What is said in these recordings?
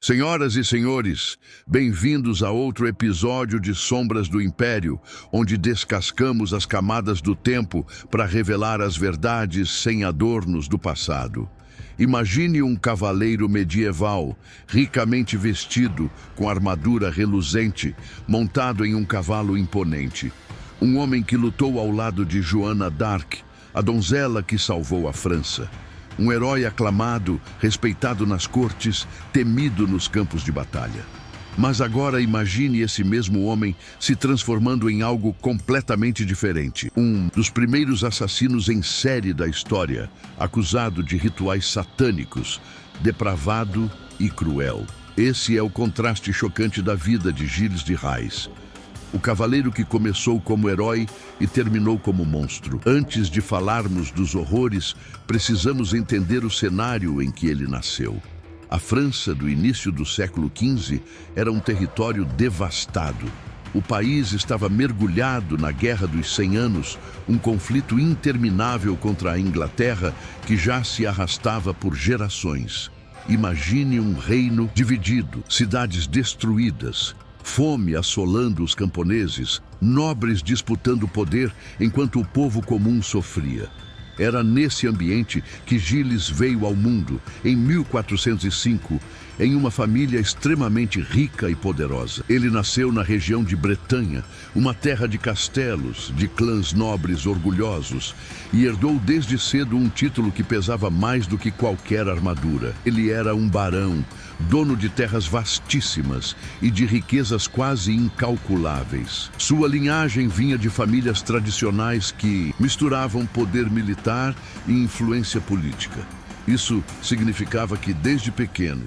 Senhoras e senhores, bem-vindos a outro episódio de Sombras do Império, onde descascamos as camadas do tempo para revelar as verdades sem adornos do passado. Imagine um cavaleiro medieval, ricamente vestido, com armadura reluzente, montado em um cavalo imponente. Um homem que lutou ao lado de Joana d'Arc, a donzela que salvou a França. Um herói aclamado, respeitado nas cortes, temido nos campos de batalha. Mas agora imagine esse mesmo homem se transformando em algo completamente diferente. Um dos primeiros assassinos em série da história, acusado de rituais satânicos, depravado e cruel. Esse é o contraste chocante da vida de Gilles de Rais. O cavaleiro que começou como herói e terminou como monstro. Antes de falarmos dos horrores, precisamos entender o cenário em que ele nasceu. A França do início do século XV era um território devastado. O país estava mergulhado na Guerra dos 100 Anos, um conflito interminável contra a Inglaterra que já se arrastava por gerações. Imagine um reino dividido, cidades destruídas, fome assolando os camponeses, nobres disputando poder enquanto o povo comum sofria. Era nesse ambiente que Gilles veio ao mundo, em 1405, em uma família extremamente rica e poderosa. Ele nasceu na região de Bretanha, uma terra de castelos, de clãs nobres orgulhosos, e herdou desde cedo um título que pesava mais do que qualquer armadura. Ele era um barão, dono de terras vastíssimas e de riquezas quase incalculáveis. Sua linhagem vinha de famílias tradicionais que misturavam poder militar e influência política. Isso significava que, desde pequeno,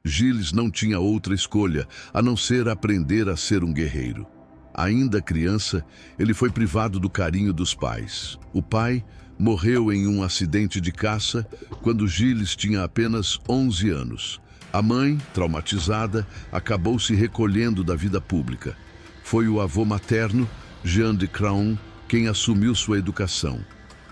Gilles não tinha outra escolha a não ser aprender a ser um guerreiro. Ainda criança, ele foi privado do carinho dos pais. O pai morreu em um acidente de caça quando Gilles tinha apenas 11 anos. A mãe, traumatizada, acabou se recolhendo da vida pública. Foi o avô materno, Jean de Craon, quem assumiu sua educação.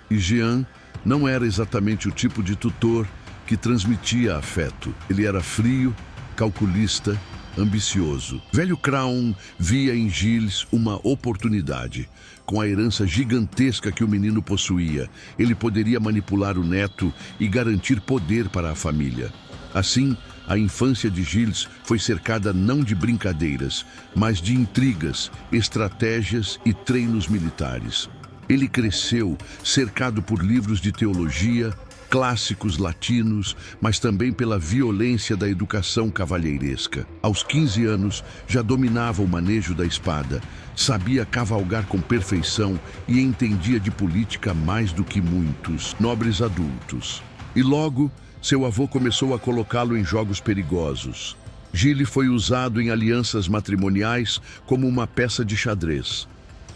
E Jean não era exatamente o tipo de tutor que transmitia afeto. Ele era frio, calculista, ambicioso. Velho Craon via em Gilles uma oportunidade. Com a herança gigantesca que o menino possuía, ele poderia manipular o neto e garantir poder para a família. Assim, a infância de Gilles foi cercada não de brincadeiras, mas de intrigas, estratégias e treinos militares. Ele cresceu cercado por livros de teologia, clássicos latinos, mas também pela violência da educação cavalheiresca. Aos 15 anos, já dominava o manejo da espada, sabia cavalgar com perfeição e entendia de política mais do que muitos nobres adultos. E logo, seu avô começou a colocá-lo em jogos perigosos. Gilles foi usado em alianças matrimoniais como uma peça de xadrez.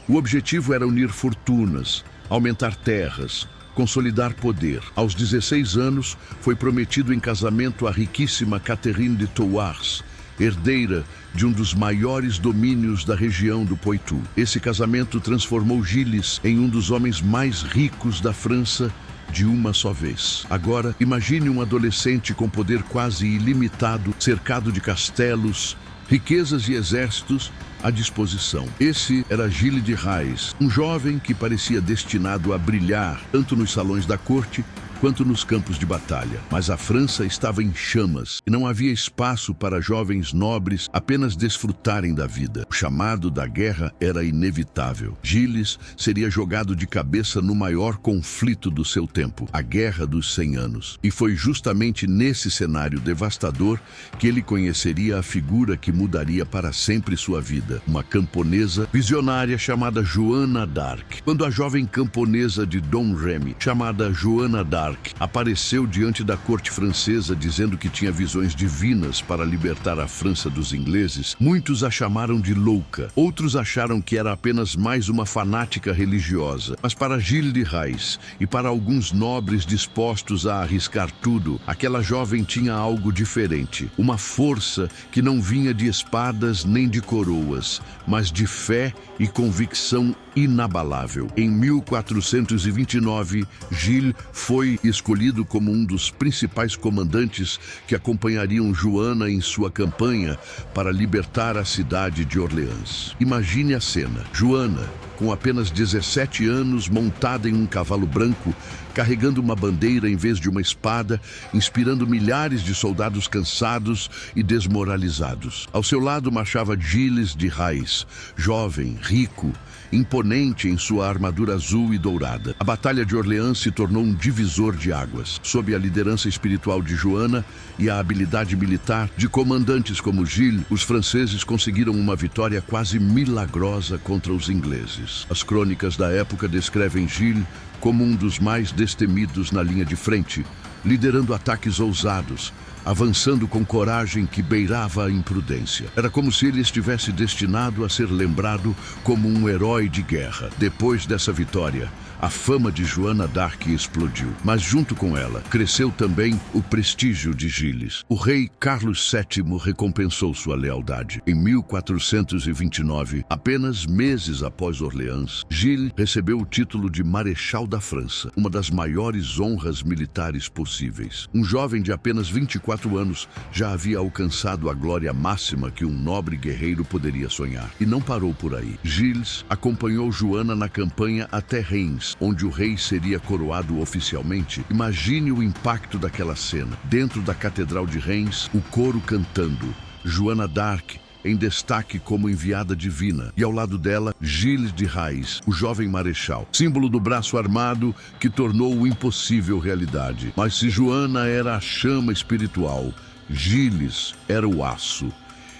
O objetivo era unir fortunas, aumentar terras, consolidar poder. Aos 16 anos, foi prometido em casamento à riquíssima Catherine de Thouars, herdeira de um dos maiores domínios da região do Poitou. Esse casamento transformou Gilles em um dos homens mais ricos da França de uma só vez. Agora, imagine um adolescente com poder quase ilimitado, cercado de castelos, riquezas e exércitos à disposição. Esse era Gilles de Rais, um jovem que parecia destinado a brilhar tanto nos salões da corte quanto nos campos de batalha. Mas a França estava em chamas e não havia espaço para jovens nobres apenas desfrutarem da vida. O chamado da guerra era inevitável. Gilles seria jogado de cabeça no maior conflito do seu tempo, a Guerra dos 100 Anos. E foi justamente nesse cenário devastador que ele conheceria a figura que mudaria para sempre sua vida, uma camponesa visionária chamada Joana d'Arc. Quando a jovem camponesa de Dom Remy, chamada Joana d'Arc, apareceu diante da corte francesa dizendo que tinha visões divinas para libertar a França dos ingleses, muitos a chamaram de louca. Outros acharam que era apenas mais uma fanática religiosa. Mas para Gilles de Rais e para alguns nobres dispostos a arriscar tudo, aquela jovem tinha algo diferente. Uma força que não vinha de espadas nem de coroas, mas de fé e convicção inabalável. Em 1429, Gilles foi escolhido como um dos principais comandantes que acompanhariam Joana em sua campanha para libertar a cidade de Orleans. Imagine a cena. Joana, com apenas 17 anos, montada em um cavalo branco, carregando uma bandeira em vez de uma espada, inspirando milhares de soldados cansados e desmoralizados. Ao seu lado marchava Gilles de Rais, jovem, rico, imponente em sua armadura azul e dourada. A Batalha de Orleans se tornou um divisor de águas. Sob a liderança espiritual de Joana e a habilidade militar de comandantes como Gilles, os franceses conseguiram uma vitória quase milagrosa contra os ingleses. As crônicas da época descrevem Gilles como um dos mais destemidos na linha de frente, liderando ataques ousados, avançando com coragem que beirava a imprudência. Era como se ele estivesse destinado a ser lembrado como um herói de guerra. Depois dessa vitória, a fama de Joana d'Arc explodiu, mas junto com ela cresceu também o prestígio de Gilles. O rei Carlos VII recompensou sua lealdade. Em 1429, apenas meses após Orleans, Gilles recebeu o título de Marechal da França, uma das maiores honras militares possíveis. Um jovem de apenas 24 anos já havia alcançado a glória máxima que um nobre guerreiro poderia sonhar. E não parou por aí. Gilles acompanhou Joana na campanha até Reims, onde o rei seria coroado oficialmente. Imagine o impacto daquela cena. Dentro da Catedral de Reims, o coro cantando, Joana d'Arc em destaque como enviada divina, e ao lado dela, Gilles de Rais, o jovem marechal, símbolo do braço armado que tornou o impossível realidade. Mas se Joana era a chama espiritual, Gilles era o aço.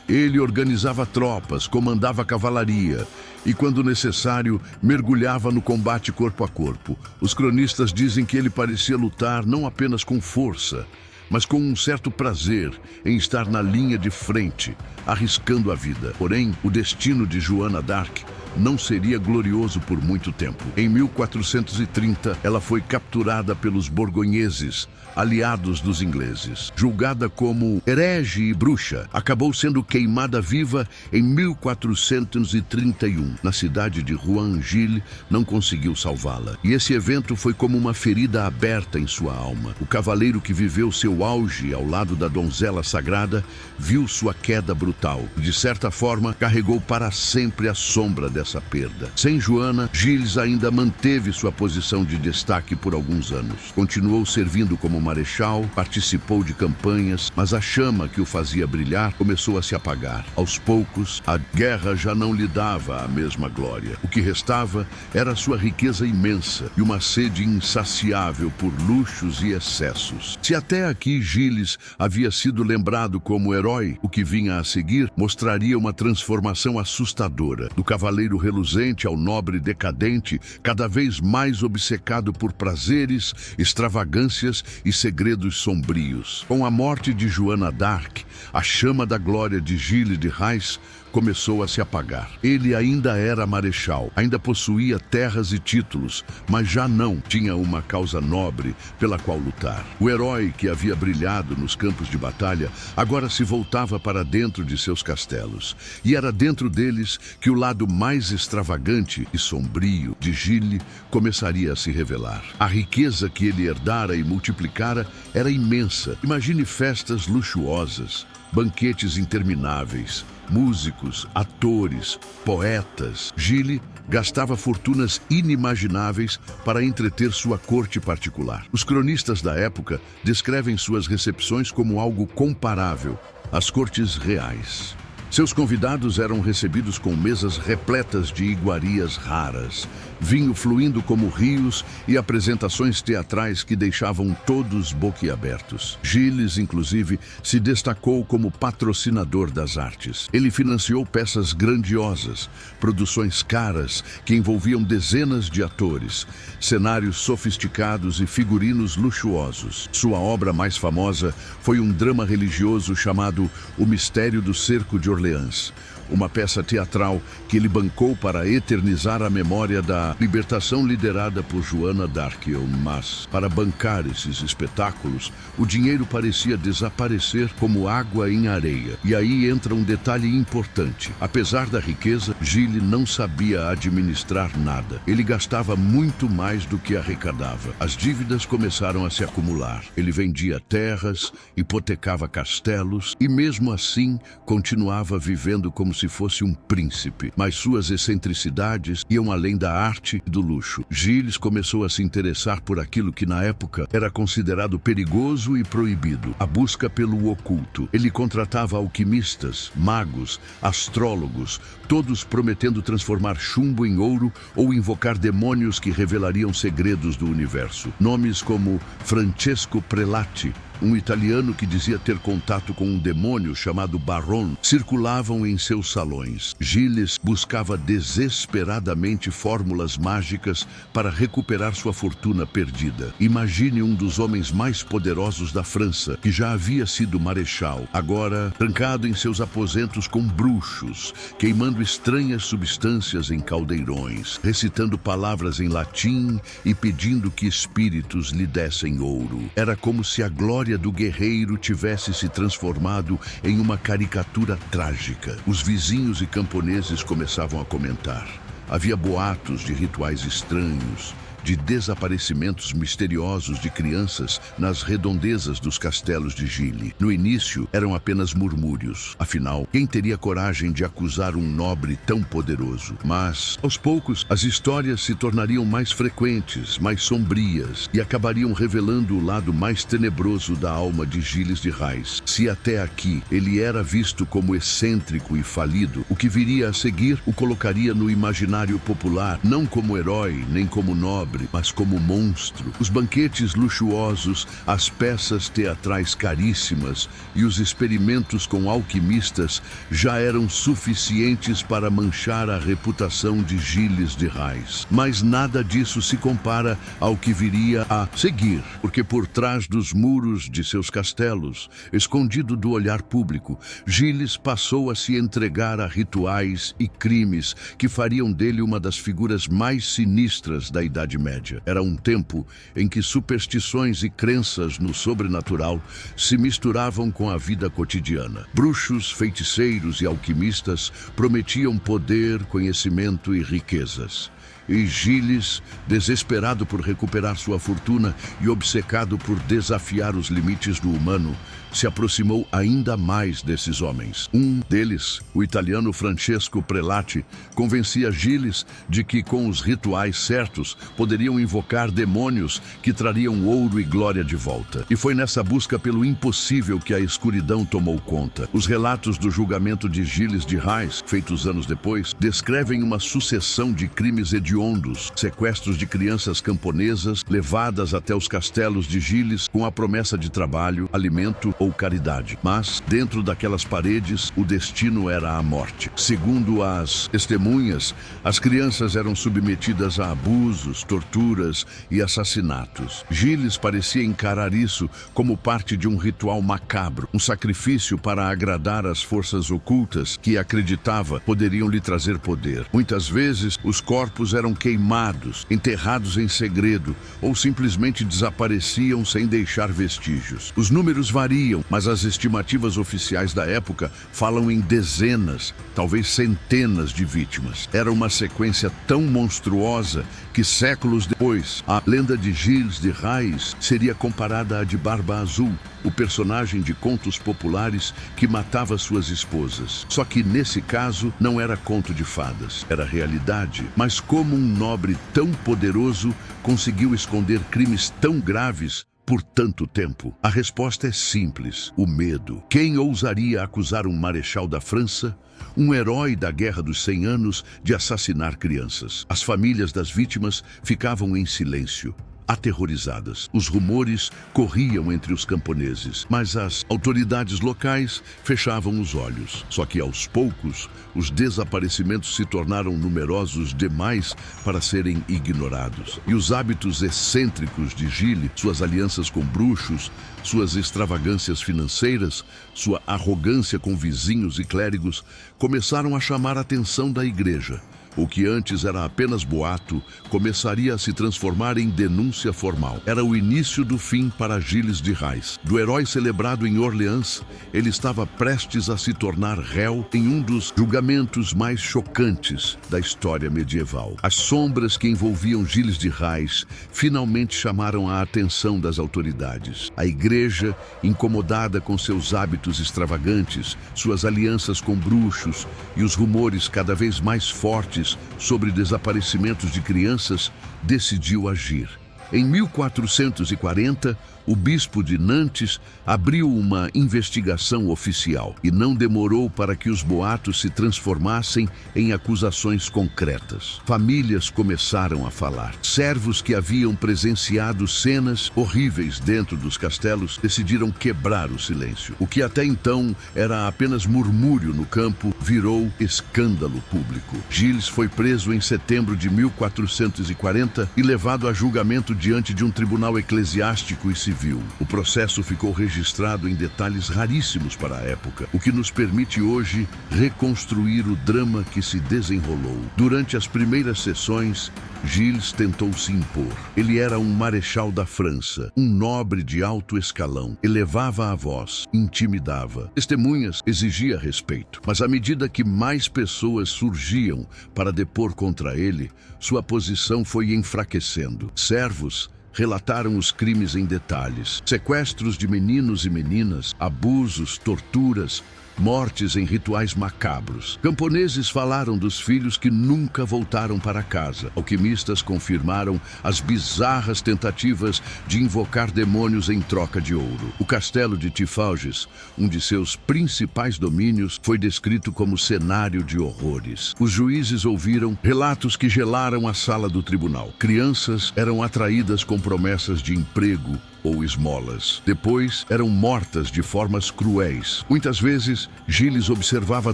Ele organizava tropas, comandava a cavalaria e, quando necessário, mergulhava no combate corpo a corpo. Os cronistas dizem que ele parecia lutar não apenas com força, mas com um certo prazer em estar na linha de frente, arriscando a vida. Porém, o destino de Joana d'Arc não seria glorioso por muito tempo. Em 1430, ela foi capturada pelos borgonheses, aliados dos ingleses. Julgada como herege e bruxa, acabou sendo queimada viva em 1431. Na cidade de Rouen, Gilles não conseguiu salvá-la. E esse evento foi como uma ferida aberta em sua alma. O cavaleiro que viveu seu auge ao lado da donzela sagrada viu sua queda brutal. De certa forma, carregou para sempre a sombra dessa perda. Sem Joana, Gilles ainda manteve sua posição de destaque por alguns anos. Continuou servindo como marechal, participou de campanhas, mas a chama que o fazia brilhar começou a se apagar. Aos poucos, a guerra já não lhe dava a mesma glória. O que restava era sua riqueza imensa e uma sede insaciável por luxos e excessos. Se até aqui Gilles havia sido lembrado como herói, o que vinha a seguir mostraria uma transformação assustadora, do cavaleiro reluzente ao nobre decadente, cada vez mais obcecado por prazeres, extravagâncias e segredos sombrios. Com a morte de Joana d'Arc, a chama da glória de Gilles de Rais começou a se apagar. Ele ainda era marechal, ainda possuía terras e títulos, mas já não tinha uma causa nobre pela qual lutar. O herói que havia brilhado nos campos de batalha agora se voltava para dentro de seus castelos. E era dentro deles que o lado mais extravagante e sombrio de Gilles começaria a se revelar. A riqueza que ele herdara e multiplicara era imensa. Imagine festas luxuosas, banquetes intermináveis, músicos, atores, poetas. Gilles gastava fortunas inimagináveis para entreter sua corte particular. Os cronistas da época descrevem suas recepções como algo comparável às cortes reais. Seus convidados eram recebidos com mesas repletas de iguarias raras, vinho fluindo como rios e apresentações teatrais que deixavam todos boquiabertos. Gilles, inclusive, se destacou como patrocinador das artes. Ele financiou peças grandiosas, produções caras que envolviam dezenas de atores, cenários sofisticados e figurinos luxuosos. Sua obra mais famosa foi um drama religioso chamado O Mistério do Cerco de Orleans, uma peça teatral que ele bancou para eternizar a memória da libertação liderada por Joana d'Arc. Mas, para bancar esses espetáculos, o dinheiro parecia desaparecer como água em areia. E aí entra um detalhe importante. Apesar da riqueza, Gilles não sabia administrar nada. Ele gastava muito mais do que arrecadava. As dívidas começaram a se acumular. Ele vendia terras, hipotecava castelos e, mesmo assim, continuava vivendo como se fosse um príncipe. Mas suas excentricidades iam além da arte e do luxo. Gilles começou a se interessar por aquilo que na época era considerado perigoso e proibido: a busca pelo oculto. Ele contratava alquimistas, magos, astrólogos, todos prometendo transformar chumbo em ouro ou invocar demônios que revelariam segredos do universo. Nomes como Francesco Prelati, um italiano que dizia ter contato com um demônio chamado Baron, circulavam em seus salões. Gilles buscava desesperadamente fórmulas mágicas para recuperar sua fortuna perdida. Imagine um dos homens mais poderosos da França, que já havia sido marechal, agora trancado em seus aposentos com bruxos, queimando estranhas substâncias em caldeirões, recitando palavras em latim e pedindo que espíritos lhe dessem ouro. Era como se a glória do guerreiro tivesse se transformado em uma caricatura trágica. Os vizinhos e camponeses começavam a comentar. Havia boatos de rituais estranhos, de desaparecimentos misteriosos de crianças nas redondezas dos castelos de Gilles. No início, eram apenas murmúrios. Afinal, quem teria coragem de acusar um nobre tão poderoso? Mas, aos poucos, as histórias se tornariam mais frequentes, mais sombrias, e acabariam revelando o lado mais tenebroso da alma de Gilles de Rais. Se até aqui ele era visto como excêntrico e falido, o que viria a seguir o colocaria no imaginário popular, não como herói, nem como nobre, mas como monstro. Os banquetes luxuosos, as peças teatrais caríssimas e os experimentos com alquimistas já eram suficientes para manchar a reputação de Gilles de Rais. Mas nada disso se compara ao que viria a seguir, porque por trás dos muros de seus castelos, escondido do olhar público, Gilles passou a se entregar a rituais e crimes que fariam dele uma das figuras mais sinistras da Idade Média. Era um tempo em que superstições e crenças no sobrenatural se misturavam com a vida cotidiana. Bruxos, feiticeiros e alquimistas prometiam poder, conhecimento e riquezas. E Gilles, desesperado por recuperar sua fortuna e obcecado por desafiar os limites do humano, se aproximou ainda mais desses homens. Um deles, o italiano Francesco Prelati, convencia Gilles de que com os rituais certos poderiam invocar demônios que trariam ouro e glória de volta. E foi nessa busca pelo impossível que a escuridão tomou conta. Os relatos do julgamento de Gilles de Rais, feitos anos depois, descrevem uma sucessão de crimes hediondos, sequestros de crianças camponesas levadas até os castelos de Gilles com a promessa de trabalho, alimento ou caridade. Mas, dentro daquelas paredes, o destino era a morte. Segundo as testemunhas, as crianças eram submetidas a abusos, torturas e assassinatos. Gilles parecia encarar isso como parte de um ritual macabro, um sacrifício para agradar as forças ocultas que acreditava poderiam lhe trazer poder. Muitas vezes, os corpos eram queimados, enterrados em segredo ou simplesmente desapareciam sem deixar vestígios. Os números variam, mas as estimativas oficiais da época falam em dezenas, talvez centenas de vítimas. Era uma sequência tão monstruosa que séculos depois, a lenda de Gilles de Rais seria comparada à de Barba Azul, o personagem de contos populares que matava suas esposas. Só que nesse caso não era conto de fadas, era realidade. Mas como um nobre tão poderoso conseguiu esconder crimes tão graves por tanto tempo? A resposta é simples: o medo. Quem ousaria acusar um marechal da França, um herói da Guerra dos 100 Anos, de assassinar crianças? As famílias das vítimas ficavam em silêncio. aterrorizadas. Os rumores corriam entre os camponeses, mas as autoridades locais fechavam os olhos. Só que aos poucos, os desaparecimentos se tornaram numerosos demais para serem ignorados. E os hábitos excêntricos de Gilles, suas alianças com bruxos, suas extravagâncias financeiras, sua arrogância com vizinhos e clérigos, começaram a chamar a atenção da igreja. O que antes era apenas boato começaria a se transformar em denúncia formal. Era o início do fim para Gilles de Rais. Do herói celebrado em Orleans, ele estava prestes a se tornar réu em um dos julgamentos mais chocantes da história medieval. As sombras que envolviam Gilles de Rais finalmente chamaram a atenção das autoridades. A igreja, incomodada com seus hábitos extravagantes, suas alianças com bruxos e os rumores cada vez mais fortes sobre desaparecimentos de crianças, decidiu agir. Em 1440, o bispo de Nantes abriu uma investigação oficial e não demorou para que os boatos se transformassem em acusações concretas. Famílias começaram a falar. Servos que haviam presenciado cenas horríveis dentro dos castelos decidiram quebrar o silêncio. O que até então era apenas murmúrio no campo virou escândalo público. Gilles foi preso em setembro de 1440 e levado a julgamento diante de um tribunal eclesiástico e civil. O processo ficou registrado em detalhes raríssimos para a época, o que nos permite hoje reconstruir o drama que se desenrolou. Durante as primeiras sessões, Gilles tentou se impor. Ele era um marechal da França, um nobre de alto escalão. Elevava a voz, intimidava. Testemunhas exigia respeito. Mas à medida que mais pessoas surgiam para depor contra ele, sua posição foi enfraquecendo. Servos relataram os crimes em detalhes. Sequestros de meninos e meninas, abusos, torturas, mortes em rituais macabros. Camponeses falaram dos filhos que nunca voltaram para casa. Alquimistas confirmaram as bizarras tentativas de invocar demônios em troca de ouro. O castelo de Tifalges, um de seus principais domínios, foi descrito como cenário de horrores. Os juízes ouviram relatos que gelaram a sala do tribunal. Crianças eram atraídas com promessas de emprego ou esmolas. Depois, eram mortas de formas cruéis. Muitas vezes, Gilles observava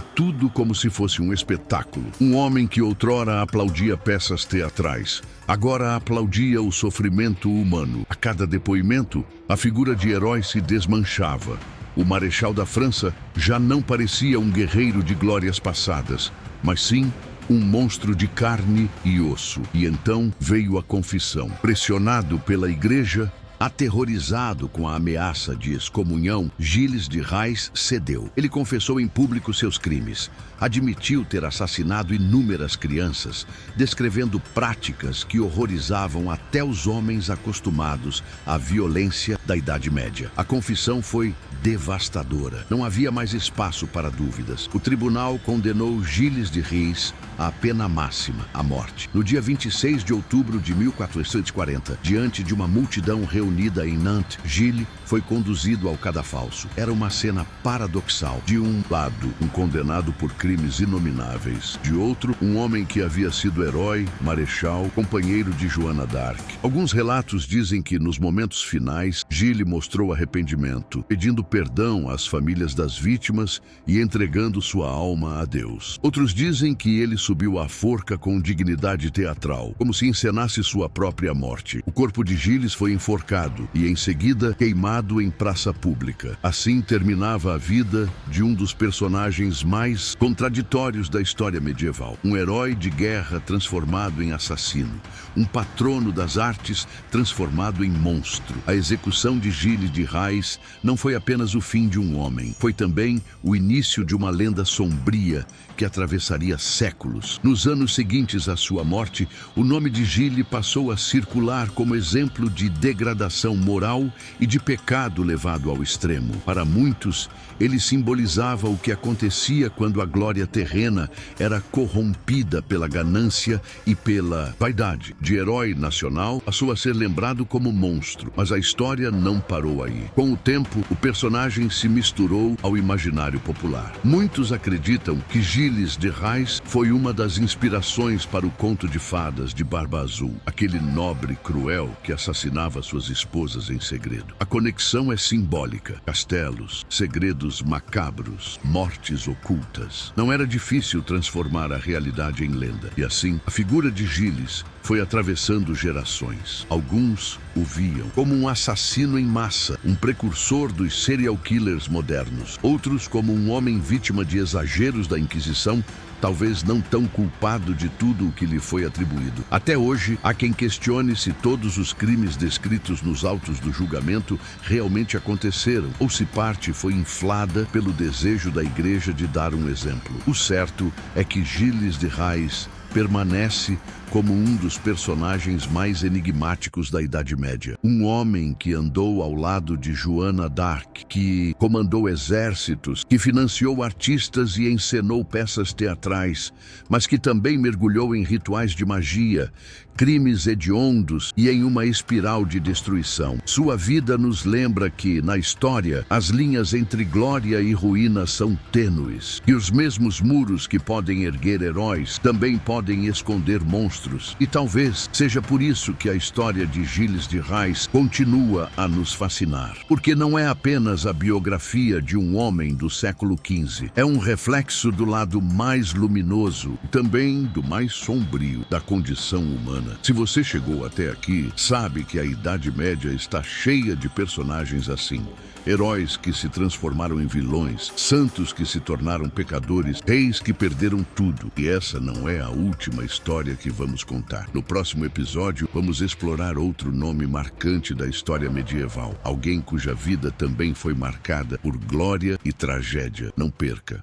tudo como se fosse um espetáculo. Um homem que outrora aplaudia peças teatrais, agora aplaudia o sofrimento humano. A cada depoimento, a figura de herói se desmanchava. O marechal da França já não parecia um guerreiro de glórias passadas, mas sim um monstro de carne e osso. E então veio a confissão. Pressionado pela igreja, aterrorizado com a ameaça de excomunhão, Gilles de Rais cedeu. Ele confessou em público seus crimes. Admitiu ter assassinado inúmeras crianças, descrevendo práticas que horrorizavam até os homens acostumados à violência da Idade Média. A confissão foi devastadora. Não havia mais espaço para dúvidas. O tribunal condenou Gilles de Rais à pena máxima, a morte. No dia 26 de outubro de 1440, diante de uma multidão reunida em Nantes, Gilles foi conduzido ao cadafalso. Era uma cena paradoxal. De um lado, um condenado por crimes inomináveis. De outro, um homem que havia sido herói, marechal, companheiro de Joana d'Arc. Alguns relatos dizem que, nos momentos finais, Gilles mostrou arrependimento, pedindo perdão às famílias das vítimas e entregando sua alma a Deus. Outros dizem que ele subiu à forca com dignidade teatral, como se encenasse sua própria morte. O corpo de Gilles foi enforcado e, em seguida, queimado em praça pública. Assim terminava a vida de um dos personagens mais contraditórios da história medieval. Um herói de guerra transformado em assassino. Um patrono das artes transformado em monstro. A execução de Gilles de Rais não foi apenas o fim de um homem. Foi também o início de uma lenda sombria que atravessaria séculos. Nos anos seguintes à sua morte, o nome de Gilles passou a circular como exemplo de degradação moral e de pecado levado ao extremo. Para muitos, ele simbolizava o que acontecia quando a glória terrena era corrompida pela ganância e pela vaidade. De herói nacional, passou a ser lembrado como monstro, mas a história não parou aí. Com o tempo, o personagem se misturou ao imaginário popular. Muitos acreditam que Gilles de Rais foi uma uma das inspirações para o conto de fadas de Barba Azul, aquele nobre cruel que assassinava suas esposas em segredo. A conexão é simbólica. Castelos, segredos macabros, mortes ocultas. Não era difícil transformar a realidade em lenda. E assim, a figura de Giles foi atravessando gerações. Alguns o viam como um assassino em massa, um precursor dos serial killers modernos. Outros como um homem vítima de exageros da Inquisição, talvez não tão culpado de tudo o que lhe foi atribuído. Até hoje, há quem questione se todos os crimes descritos nos autos do julgamento realmente aconteceram, ou se parte foi inflada pelo desejo da Igreja de dar um exemplo. O certo é que Giles de Rhys permanece como um dos personagens mais enigmáticos da Idade Média. Um homem que andou ao lado de Joana d'Arc, que comandou exércitos, que financiou artistas e encenou peças teatrais, mas que também mergulhou em rituais de magia, crimes hediondos e em uma espiral de destruição. Sua vida nos lembra que, na história, as linhas entre glória e ruína são tênues, e os mesmos muros que podem erguer heróis também podem esconder monstros. E talvez seja por isso que a história de Giles de Rhys continua a nos fascinar. Porque não é apenas a biografia de um homem do século XV. É um reflexo do lado mais luminoso e também do mais sombrio da condição humana. Se você chegou até aqui, sabe que a Idade Média está cheia de personagens assim. Heróis que se transformaram em vilões, santos que se tornaram pecadores, reis que perderam tudo. E essa não é a última história que vamos contar. No próximo episódio, vamos explorar outro nome marcante da história medieval. Alguém cuja vida também foi marcada por glória e tragédia. Não perca!